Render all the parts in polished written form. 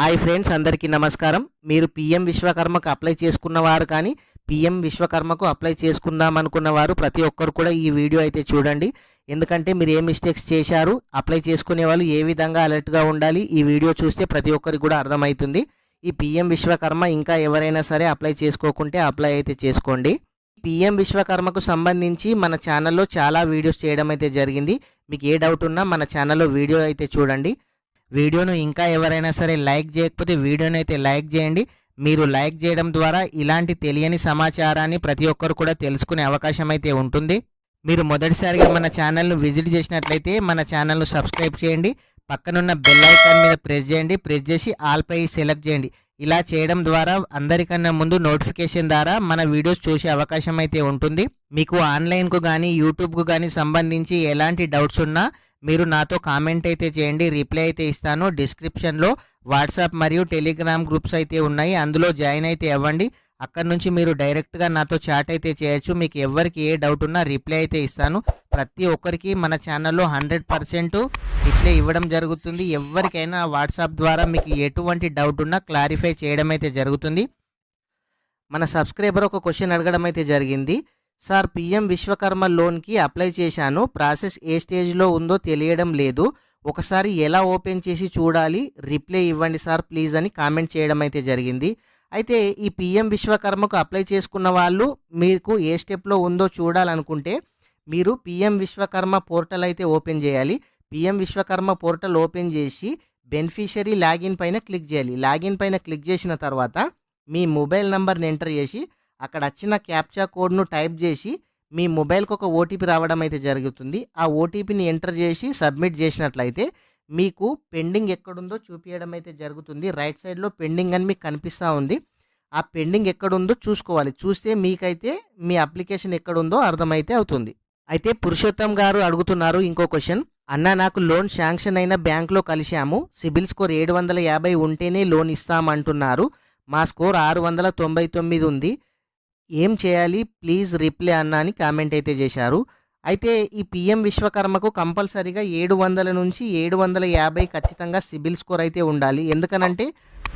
Hi friends, అందరికీ నమస్కారం. మీరు పీఎం విశ్వకర్మకు అప్లై చేసుకున్నవారు కానీ పీఎం విశ్వకర్మకు అప్లై చేసుకుందాం అనుకున్నవారు ప్రతి ఒక్కరు కూడా ఈ వీడియో అయితే చూడండి. ఎందుకంటే మీరు ఏ మిస్టేక్స్ చేశారు, అప్లై చేసుకునే వాళ్ళు ఏ విధంగా అలర్ట్గా ఉండాలి, ఈ వీడియో చూస్తే ప్రతి ఒక్కరికి కూడా అర్థమవుతుంది. ఈ పీఎం విశ్వకర్మ ఇంకా ఎవరైనా సరే అప్లై చేసుకోకుంటే అప్లై అయితే చేసుకోండి. పీఎం విశ్వకర్మకు సంబంధించి మన ఛానల్లో చాలా వీడియోస్ చేయడం అయితే జరిగింది. మీకు ఏ డౌట్ ఉన్నా మన ఛానల్లో వీడియో అయితే చూడండి. వీడియోను ఇంకా ఎవరైనా సరే లైక్ చేయకపోతే వీడియోని అయితే లైక్ చేయండి. మీరు లైక్ చేయడం ద్వారా ఇలాంటి తెలియని సమాచారాన్ని ప్రతి ఒక్కరు కూడా తెలుసుకునే అవకాశం అయితే ఉంటుంది. మీరు మొదటిసారిగా మన ఛానల్ను విజిట్ చేసినట్లయితే మన ఛానల్ను సబ్స్క్రైబ్ చేయండి. పక్కనున్న బెల్ ఐకాన్ మీద ప్రెస్ చేయండి. ప్రెస్ చేసి ఆల్ పై సెలెక్ట్ చేయండి. ఇలా చేయడం ద్వారా అందరికన్నా ముందు నోటిఫికేషన్ ద్వారా మన వీడియోస్ చూసే అవకాశం అయితే ఉంటుంది. మీకు ఆన్లైన్కు కానీ యూట్యూబ్కు కానీ సంబంధించి ఎలాంటి డౌట్స్ ఉన్నా మీరు నాతో కామెంట్ అయితే చేయండి, రిప్లై అయితే ఇస్తాను. డిస్క్రిప్షన్లో వాట్సాప్ మరియు టెలిగ్రామ్ గ్రూప్స్ అయితే ఉన్నాయి, అందులో జాయిన్ అయితే అవ్వండి. అక్కడ నుంచి మీరు డైరెక్ట్గా నాతో చాట్ అయితే చేయొచ్చు. మీకు ఎవరికి ఏ డౌట్ ఉన్నా రిప్లై అయితే ఇస్తాను. ప్రతి ఒక్కరికి మన ఛానల్లో 100% రిప్లై ఇవ్వడం జరుగుతుంది. ఎవరికైనా వాట్సాప్ ద్వారా మీకు ఎటువంటి డౌట్ ఉన్నా క్లారిఫై చేయడం అయితే జరుగుతుంది. మన సబ్స్క్రైబర్ ఒక క్వశ్చన్ అడగడం అయితే జరిగింది. సార్, పీఎం విశ్వకర్మ లోన్కి అప్లై చేశాను, ప్రాసెస్ ఏ స్టేజ్లో ఉందో తెలియడం లేదు, ఒకసారి ఎలా ఓపెన్ చేసి చూడాలి, రిప్లై ఇవ్వండి సార్ ప్లీజ్ అని కామెంట్ చేయడం అయితే జరిగింది. అయితే ఈ పీఎం విశ్వకర్మకు అప్లై చేసుకున్న వాళ్ళు మీకు ఏ స్టెప్లో ఉందో చూడాలనుకుంటే మీరు పీఎం విశ్వకర్మ పోర్టల్ అయితే ఓపెన్ చేయాలి. పీఎం విశ్వకర్మ పోర్టల్ ఓపెన్ చేసి బెనిఫిషరీ లాగిన్ పైన క్లిక్ చేయాలి. లాగిన్ పైన క్లిక్ చేసిన తర్వాత మీ మొబైల్ నంబర్ని ఎంటర్ చేసి అక్కడ వచ్చిన క్యాప్చా కోడ్ను టైప్ చేసి మీ మొబైల్కి ఒక ఓటీపీ రావడం అయితే జరుగుతుంది. ఆ ఓటీపీని ఎంటర్ చేసి సబ్మిట్ చేసినట్లయితే మీకు పెండింగ్ ఎక్కడుందో చూపించడం అయితే జరుగుతుంది. రైట్ సైడ్లో పెండింగ్ అని మీకు కనిపిస్తూ ఉంది. ఆ పెండింగ్ ఎక్కడుందో చూసుకోవాలి. చూస్తే మీకైతే మీ అప్లికేషన్ ఎక్కడుందో అర్థమైతే అవుతుంది. అయితే పురుషోత్తం గారు అడుగుతున్నారు ఇంకో క్వశ్చన్. అన్న, నాకు లోన్ శాంక్షన్ అయిన బ్యాంకులో కలిశాము, సిబిల్ స్కోర్ 750 ఉంటేనే లోన్ ఇస్తామంటున్నారు, మా స్కోర్ 699 ఉంది, ఏం చేయాలి ప్లీజ్ రిప్లై అన్న అని కామెంట్ అయితే చేశారు. అయితే ఈ పీఎం విశ్వకర్మకు కంపల్సరీగా 700 నుంచి 750 ఖచ్చితంగా సిబిల్ స్కోర్ అయితే ఉండాలి. ఎందుకనంటే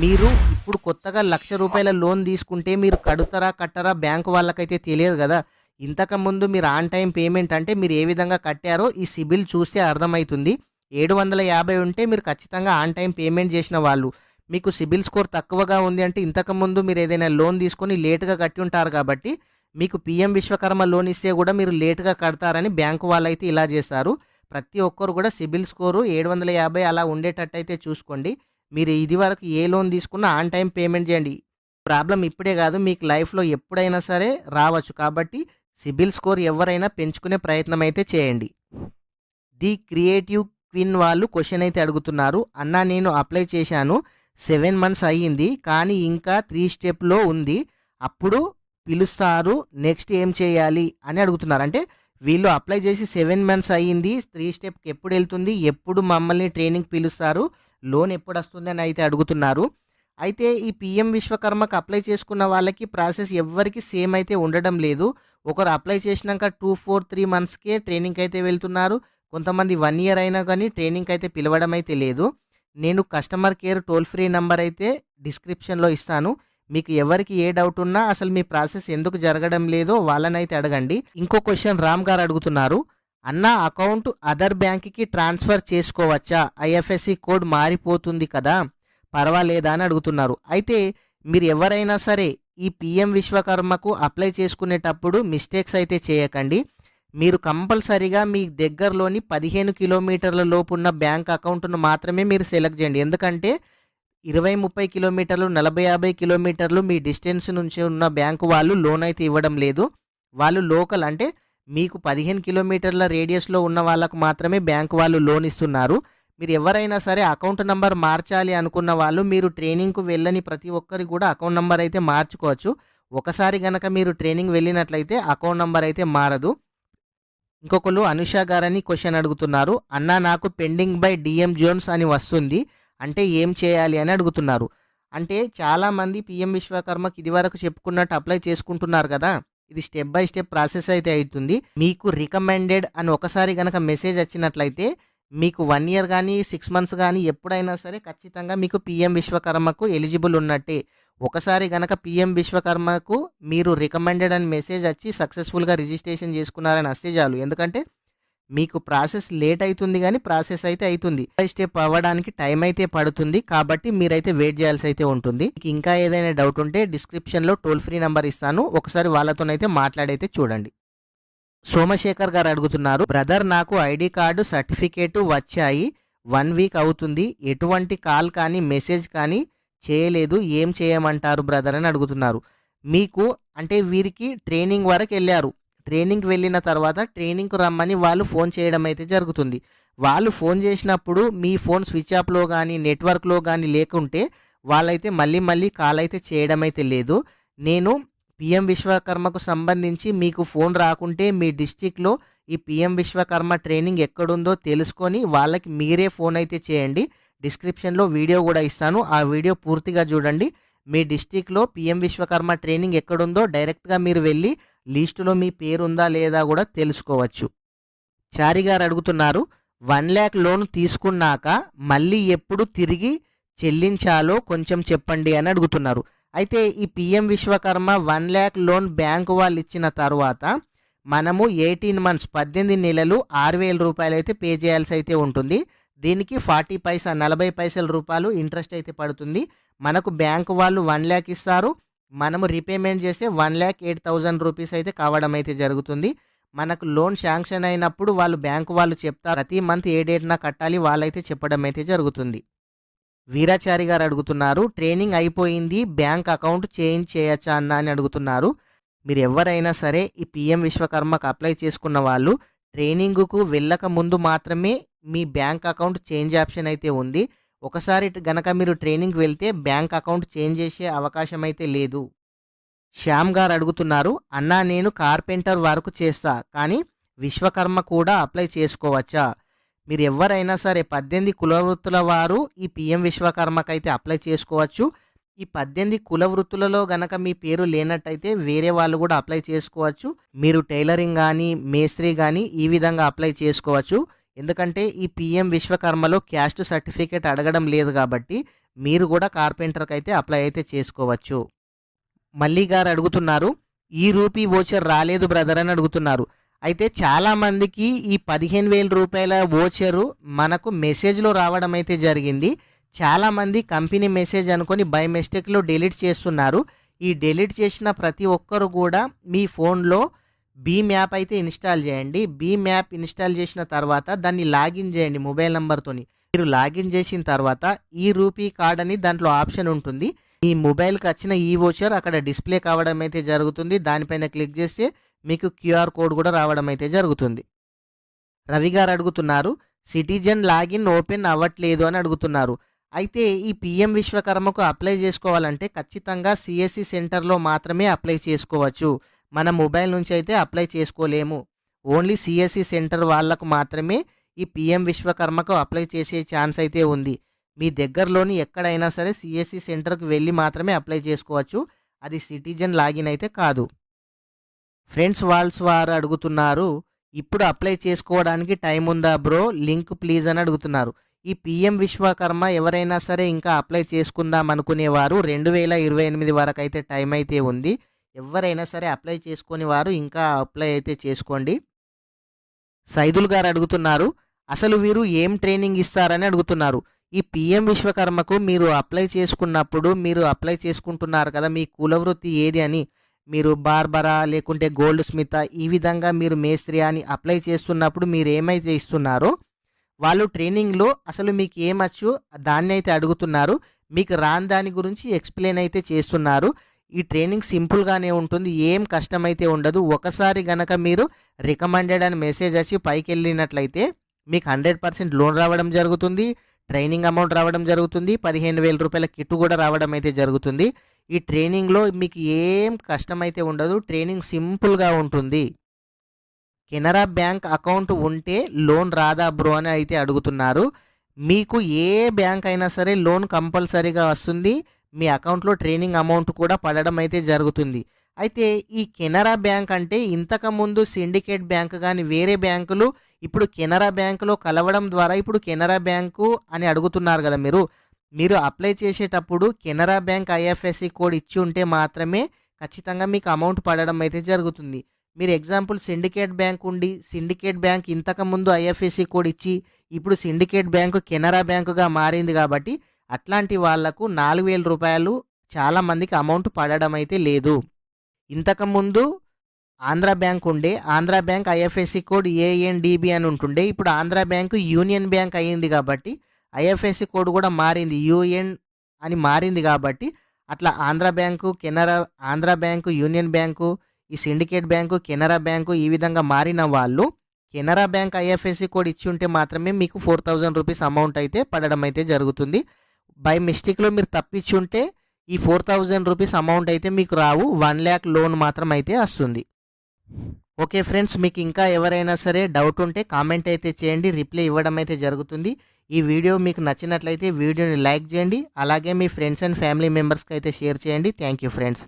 మీరు ఇప్పుడు కొత్తగా ₹1,00,000 లోన్ తీసుకుంటే మీరు కట్టరా బ్యాంకు వాళ్ళకైతే తెలియదు కదా. ఇంతకుముందు మీరు ఆన్ టైం పేమెంట్ అంటే మీరు ఏ విధంగా కట్టారో ఈ సిబిల్ చూస్తే అర్థమవుతుంది. 750 ఉంటే మీరు ఖచ్చితంగా ఆన్ టైం పేమెంట్ చేసిన వాళ్ళు. మీకు సిబిల్ స్కోర్ తక్కువగా ఉంది అంటే ఇంతకుముందు మీరు ఏదైనా లోన్ తీసుకొని లేటుగా కట్టి ఉంటారు కాబట్టి మీకు పీఎం విశ్వకర్మ లోన్ ఇస్తే కూడా మీరు లేటుగా కడతారని బ్యాంకు వాళ్ళైతే ఇలా చేస్తారు. ప్రతి ఒక్కరు కూడా సిబిల్ స్కోరు 750 అలా ఉండేటట్టు అయితే చూసుకోండి. మీరు ఇది వరకు ఏ లోన్ తీసుకున్నా ఆన్ టైం పేమెంట్ చేయండి. ప్రాబ్లం ఇప్పుడే కాదు, మీకు లైఫ్లో ఎప్పుడైనా సరే రావచ్చు. కాబట్టి సిబిల్ స్కోర్ ఎవరైనా పెంచుకునే ప్రయత్నం అయితే చేయండి. ది క్రియేటివ్ క్వీన్ వాళ్ళు క్వశ్చన్ అయితే అడుగుతున్నారు. అన్న, నేను అప్లై చేశాను, 7 months అయ్యింది, కానీ ఇంకా 3 స్టెప్లో ఉంది, అప్పుడు పిలుస్తారు, నెక్స్ట్ ఏం చేయాలి అని అడుగుతున్నారు. అంటే వీళ్ళు అప్లై చేసి 7 months అయ్యింది, 3 స్టెప్కి ఎప్పుడు వెళ్తుంది, ఎప్పుడు మమ్మల్ని ట్రైనింగ్ పిలుస్తారు, లోన్ ఎప్పుడు వస్తుంది అని అయితే అడుగుతున్నారు. అయితే ఈ పీఎం విశ్వకర్మకు అప్లై చేసుకున్న వాళ్ళకి ప్రాసెస్ ఎవ్వరికి సేమ్ అయితే ఉండడం లేదు. ఒకరు అప్లై చేసినాక 2, 4, 3 monthsకే ట్రైనింగ్కి అయితే వెళ్తున్నారు. కొంతమంది 1 year అయినా కానీ ట్రైనింగ్కి అయితే పిలవడం అయితే లేదు. నేను customer care toll free number అయితే డిస్క్రిప్షన్లో ఇస్తాను. మీకు ఎవరికి ఏ డౌట్ ఉన్నా అసలు మీ ప్రాసెస్ ఎందుకు జరగడం లేదో వాళ్ళనైతే అడగండి. ఇంకో క్వశ్చన్ రామ్ గారు అడుగుతున్నారు. అన్న, అకౌంట్ అదర్ బ్యాంక్కి ట్రాన్స్ఫర్ చేసుకోవచ్చా, ఐఎఫ్ఎస్సి కోడ్ మారిపోతుంది కదా, పర్వాలేదా అని అడుగుతున్నారు. అయితే మీరు ఎవరైనా సరే ఈ పీఎం విశ్వకర్మకు అప్లై చేసుకునేటప్పుడు మిస్టేక్స్ అయితే చేయకండి. మీరు కంపల్సరీగా మీ దగ్గరలోని 15 కిలోమీటర్ల లోపు ఉన్న బ్యాంక్ అకౌంట్ను మాత్రమే మీరు సెలెక్ట్ చేయండి. ఎందుకంటే 20-30 కిలోమీటర్లు, 40-50 కిలోమీటర్లు మీ డిస్టెన్స్ నుంచి ఉన్న బ్యాంకు వాళ్ళు లోన్ అయితే ఇవ్వడం లేదు. వాళ్ళు లోకల్ అంటే మీకు 15 కిలోమీటర్ల రేడియస్లో ఉన్న వాళ్ళకు మాత్రమే బ్యాంకు వాళ్ళు లోన్ ఇస్తున్నారు. మీరు ఎవరైనా సరే అకౌంట్ నెంబర్ మార్చాలి అనుకున్న వాళ్ళు మీరు ట్రైనింగ్కు వెళ్ళని ప్రతి ఒక్కరికి కూడా అకౌంట్ నెంబర్ అయితే మార్చుకోవచ్చు. ఒకసారి గనక మీరు ట్రైనింగ్ వెళ్ళినట్లయితే అకౌంట్ నెంబర్ అయితే మారదు. ఇంకొకరు అనుష గారని క్వశ్చన్ అడుగుతున్నారు. అన్న, నాకు పెండింగ్ బై డిఎం జోన్స్ అని వస్తుంది, అంటే ఏం చేయాలి అని అడుగుతున్నారు. అంటే చాలామంది పీఎం విశ్వకర్మకి ఇది వరకు చెప్పుకున్నట్టు అప్లై చేసుకుంటున్నారు కదా, ఇది స్టెప్ బై స్టెప్ ప్రాసెస్ అయితే అవుతుంది. మీకు రికమెండెడ్ అని ఒకసారి కనుక మెసేజ్ వచ్చినట్లయితే మీకు 1 ఇయర్ గానీ, 6 మంత్స్ గానీ ఎప్పుడైనా సరే ఖచ్చితంగా మీకు పీఎం విశ్వకర్మకు ఎలిజిబుల్ ఉన్నట్టే. ఒకసారి గనక పీఎం విశ్వకర్మకు మీరు రికమెండెడ్ అని మెసేజ్ వచ్చి సక్సెస్‌ఫుల్‌గా రిజిస్ట్రేషన్ చేసుకున్నారని వస్తే చాలు. ఎందుకంటే మీకు ప్రాసెస్ లేట్ అయితుంది గానీ, ప్రాసెస్ అయితే అయితుంది. స్టెప్ అవ్వడానికి టైం అయితే పడుతుంది. కాబట్టి మీరైతే వెయిట్ చేయాల్సి అయితే ఉంటుంది. మీకు ఇంకా ఏదైనా డౌట్ ఉంటే డిస్క్రిప్షన్‌లో టోల్ ఫ్రీ నంబర్ ఇస్తాను. ఒకసారి వాళ్ళతోనైతే మాట్లాడైతే చూడండి. సోమశేఖర్ గారు అడుగుతున్నారు, బ్రదర్ నాకు ఐడి కార్డు సర్టిఫికేటు వచ్చాయి. 1 వీక్ అవుతుంది. ఎటువంటి కాల్ కానీ మెసేజ్ కానీ చేయలేదు. ఏం చేయమంటారు బ్రదర్ అని అడుగుతున్నారు. మీకు అంటే వీరికి ట్రైనింగ్ వరకు వెళ్ళారు. ట్రైనింగ్కి వెళ్ళిన తర్వాత ట్రైనింగ్కి రమ్మని వాళ్ళు ఫోన్ చేయడం అయితే జరుగుతుంది. వాళ్ళు ఫోన్ చేసినప్పుడు మీ ఫోన్ స్విచ్ ఆఫ్లో కానీ నెట్వర్క్లో కానీ లేకుంటే వాళ్ళైతే మళ్ళీ కాల్ అయితే చేయడం అయితే లేదు. నేను పీఎం విశ్వకర్మకు సంబంధించి మీకు ఫోన్ రాకుంటే మీ డిస్టిక్లో ఈ పీఎం విశ్వకర్మ ట్రైనింగ్ ఎక్కడుందో తెలుసుకొని వాళ్ళకి మీరే ఫోన్ అయితే చేయండి. డిస్క్రిప్షన్లో వీడియో కూడా ఇస్తాను. ఆ వీడియో పూర్తిగా చూడండి. మీ డిస్టిక్లో పీఎం విశ్వకర్మ ట్రైనింగ్ ఎక్కడుందో డైరెక్ట్గా మీరు వెళ్ళి లిస్టులో మీ పేరు ఉందా లేదా కూడా తెలుసుకోవచ్చు. చారి గారు అడుగుతున్నారు, 1 lakh లోన్ తీసుకున్నాక మళ్ళీ ఎప్పుడు తిరిగి చెల్లించాలో కొంచెం చెప్పండి అని అడుగుతున్నారు. అయితే ఈ PM Vishwakarma 1 lakh loan bank వాళ్ళు ఇచ్చిన తర్వాత మనము 18 మంత్స్ 18 నెలలు 6,000 రూపాయలు అయితే పే చేయాల్సి అయితే ఉంటుంది. దీనికి 40 పైసా 40 పైసల రూపాయలు ఇంట్రెస్ట్ అయితే పడుతుంది. మనకు బ్యాంకు వాళ్ళు 1 lakh ఇస్తారు. మనము రీపేమెంట్ చేస్తే 1,08,000 రూపీస్ అయితే కావడం అయితే జరుగుతుంది. మనకు లోన్ శాంక్షన్ అయినప్పుడు వాళ్ళు బ్యాంకు వాళ్ళు చెప్తారు ప్రతి మంత్ ఏ డేట్న కట్టాలి వాళ్ళైతే చెప్పడం అయితే జరుగుతుంది. వీరాచారి గారు అడుగుతున్నారు, ట్రైనింగ్ అయిపోయింది, బ్యాంక్ అకౌంట్ చేంజ్ చేయొచ్చా అన్న అని అడుగుతున్నారు. మీరు ఎవరైనా సరే ఈ పీఎం విశ్వకర్మకు అప్లై చేసుకున్న వాళ్ళు ట్రైనింగ్కు వెళ్ళక ముందు మాత్రమే మీ బ్యాంక్ అకౌంట్ చేంజ్ ఆప్షన్ అయితే ఉంది. ఒకసారి గనక మీరు ట్రైనింగ్కి వెళ్తే బ్యాంక్ అకౌంట్ చేంజ్ చేసే అవకాశం అయితే లేదు. శ్యామ్ గారు అడుగుతున్నారు, అన్నా నేను కార్పెంటర్ వర్క్ చేస్తా కానీ విశ్వకర్మ కూడా అప్లై చేసుకోవచ్చా? మీరు ఎవరైనా సరే 18 కులవృత్తుల వారు ఈ పీఎం విశ్వకర్మకైతే అప్లై చేసుకోవచ్చు. ఈ 18 కుల వృత్తులలో గనక మీ పేరు లేనట్టయితే వేరే వాళ్ళు కూడా అప్లై చేసుకోవచ్చు. మీరు టైలరింగ్ కానీ మేస్త్రి కానీ ఈ విధంగా అప్లై చేసుకోవచ్చు. ఎందుకంటే ఈ పీఎం విశ్వకర్మలో క్యాస్ట్ సర్టిఫికేట్ అడగడం లేదు కాబట్టి మీరు కూడా కార్పెంటర్కి అయితే అప్లై అయితే చేసుకోవచ్చు. మల్లి గారు అడుగుతున్నారు, ఈ రూపీ వోచర్ రాలేదు బ్రదర్ అని అడుగుతున్నారు. అయితే చాలామందికి ఈ 15,000 రూపాయల వోచరు మనకు మెసేజ్లో రావడం అయితే జరిగింది. చాలామంది కంపెనీ మెసేజ్ అనుకొని బై మిస్టేక్లో డిలీట్ చేస్తున్నారు. ఈ డిలీట్ చేసిన ప్రతి ఒక్కరు కూడా మీ ఫోన్లో భీమ్ యాప్ అయితే ఇన్స్టాల్ చేయండి. భీమ్ యాప్ ఇన్స్టాల్ చేసిన తర్వాత దాన్ని లాగిన్ చేయండి మొబైల్ నెంబర్తోని. మీరు లాగిన్ చేసిన తర్వాత ఈ రూపీ కార్డ్ అని దాంట్లో ఆప్షన్ ఉంటుంది. మీ మొబైల్కి వచ్చిన ఈ వోచర్ అక్కడ డిస్ప్లే కావడం అయితే జరుగుతుంది. దానిపైన క్లిక్ చేస్తే మీకు క్యూఆర్ కోడ్ కూడా రావడం అయితే జరుగుతుంది. రవి గారు అడుగుతున్నారు, సిటిజన్ లాగిన్ ఓపెన్ అవ్వట్లేదు అని అడుగుతున్నారు. అయితే ఈ పీఎం విశ్వకర్మకు అప్లై చేసుకోవాలంటే ఖచ్చితంగా సిఎస్సి సెంటర్లో మాత్రమే అప్లై చేసుకోవచ్చు. మన మొబైల్ నుంచి అయితే అప్లై చేసుకోలేము. ఓన్లీ సిఎస్సి సెంటర్ వాళ్ళకు మాత్రమే ఈ పీఎం విశ్వకర్మకు అప్లై చేసే ఛాన్స్ అయితే ఉంది. మీ దగ్గరలోని ఎక్కడైనా సరే సిఎస్సి సెంటర్కి వెళ్ళి మాత్రమే అప్లై చేసుకోవచ్చు. అది సిటిజన్ లాగిన్ అయితే కాదు. ఫ్రెండ్స్ వాల్స్ వారు అడుగుతున్నారు, ఇప్పుడు అప్లై చేసుకోవడానికి టైం ఉందా బ్రో, లింక్ ప్లీజ్ అని అడుగుతున్నారు. ఈ పీఎం విశ్వకర్మ ఎవరైనా సరే ఇంకా అప్లై చేసుకుందాం అనుకునేవారు 2028 వరకు అయితే టైం అయితే ఉంది. ఎవరైనా సరే అప్లై చేసుకునే వారు ఇంకా అప్లై అయితే చేసుకోండి. సైదుల్ గారు అడుగుతున్నారు, అసలు వీరు ఏం ట్రైనింగ్ ఇస్తారని అడుగుతున్నారు. ఈ పీఎం విశ్వకర్మకు మీరు అప్లై చేసుకున్నప్పుడు మీరు అప్లై చేసుకుంటున్నారు కదా మీ కులవృత్తి ఏది అని, మీరు బార్బరా లేకుంటే గోల్డ్ స్మితా ఈ విధంగా మీరు మేస్త్రి అని అప్లై చేస్తున్నప్పుడు మీరు ఏమైతే ఇస్తున్నారో వాళ్ళు ట్రైనింగ్లో అసలు మీకు ఏమచ్చు దాన్ని అయితే అడుగుతున్నారు. మీకు రాని దాని గురించి ఎక్స్ప్లెయిన్ అయితే చేస్తున్నారు. ఈ ట్రైనింగ్ సింపుల్గానే ఉంటుంది, ఏం కష్టమైతే ఉండదు. ఒకసారి గనక మీరు రికమెండెడ్ అని మెసేజ్ వచ్చి పైకి వెళ్ళినట్లయితే మీకు 100% లోన్ రావడం జరుగుతుంది. ట్రైనింగ్ అమౌంట్ రావడం జరుగుతుంది. 15,000 రూపాయల కిట్ కూడా రావడం అయితే జరుగుతుంది. ఈ ట్రైనింగ్లో మీకు ఏం కష్టమైతే ఉండదు. ట్రైనింగ్ సింపుల్గా ఉంటుంది. కెనరా బ్యాంక్ అకౌంట్ ఉంటే లోన్ రాదా బ్రో అని అయితే అడుగుతున్నారు. మీకు ఏ బ్యాంక్ అయినా సరే లోన్ కంపల్సరీగా వస్తుంది. మీ అకౌంట్లో ట్రైనింగ్ అమౌంట్ కూడా పడడం అయితే జరుగుతుంది. అయితే ఈ కెనరా బ్యాంక్ అంటే ఇంతకుముందు సిండికేట్ బ్యాంక్ కానీ వేరే బ్యాంకులు ఇప్పుడు కెనరా బ్యాంకులో కలవడం ద్వారా ఇప్పుడు కెనరా బ్యాంకు అని అడుగుతున్నారు కదా మీరు అప్లై చేసేటప్పుడు కెనరా బ్యాంక్ ఐఎఫ్ఎస్సి కోడ్ ఇచ్చి ఉంటే మాత్రమే ఖచ్చితంగా మీకు అమౌంట్ పడడం అయితే జరుగుతుంది. మీరు ఎగ్జాంపుల్ సిండికేట్ బ్యాంక్ ఉండి సిండికేట్ బ్యాంక్ ఇంతకుముందు ఐఎఫ్ఎస్సి కోడ్ ఇచ్చి ఇప్పుడు సిండికేట్ బ్యాంకు కెనరా బ్యాంకుగా మారింది కాబట్టి అట్లాంటి వాళ్లకు 4,000 రూపాయలు చాలామందికి అమౌంట్ పడడం అయితే లేదు. ఇంతకుముందు ఆంధ్ర బ్యాంక్ ఉండే ఆంధ్ర బ్యాంక్ ఐఎఫ్ఎస్సి కోడ్ ఏఎన్డిబి అని ఉంటుండే. ఇప్పుడు ఆంధ్ర బ్యాంకు యూనియన్ బ్యాంక్ అయ్యింది కాబట్టి ఐఎఫ్ఎస్సి కోడ్ కూడా మారింది, యూఎన్ అని మారింది కాబట్టి అట్లా Andhra bank Andhra bank union bank ఈ సిండికేట్ బ్యాంకు కెనరా బ్యాంకు ఈ విధంగా మారిన వాళ్ళు కెనరా బ్యాంక్ ఐఎఫ్ఎస్సి కోడ్ ఇచ్చి ఉంటే మాత్రమే మీకు 4,000 రూపీస్ అమౌంట్ అయితే పడడం అయితే జరుగుతుంది. బై మిస్టేక్లో మీరు తప్పించి ఉంటే ఈ 4,000 రూపీస్ అమౌంట్ అయితే మీకు రావు, 1 lakh లోన్ మాత్రం అయితే వస్తుంది. ఓకే ఫ్రెండ్స్, మీకు ఇంకా ఎవరైనా సరే డౌట్ ఉంటే కామెంట్ అయితే చేయండి, రిప్లై ఇవ్వడం అయితే జరుగుతుంది. ఈ వీడియో మీకు నచ్చినట్లయితే వీడియోని లైక్ చేయండి, అలాగే మీ ఫ్రెండ్స్ అండ్ ఫ్యామిలీ మెంబర్స్కి అయితే షేర్ చేయండి. Thank you friends.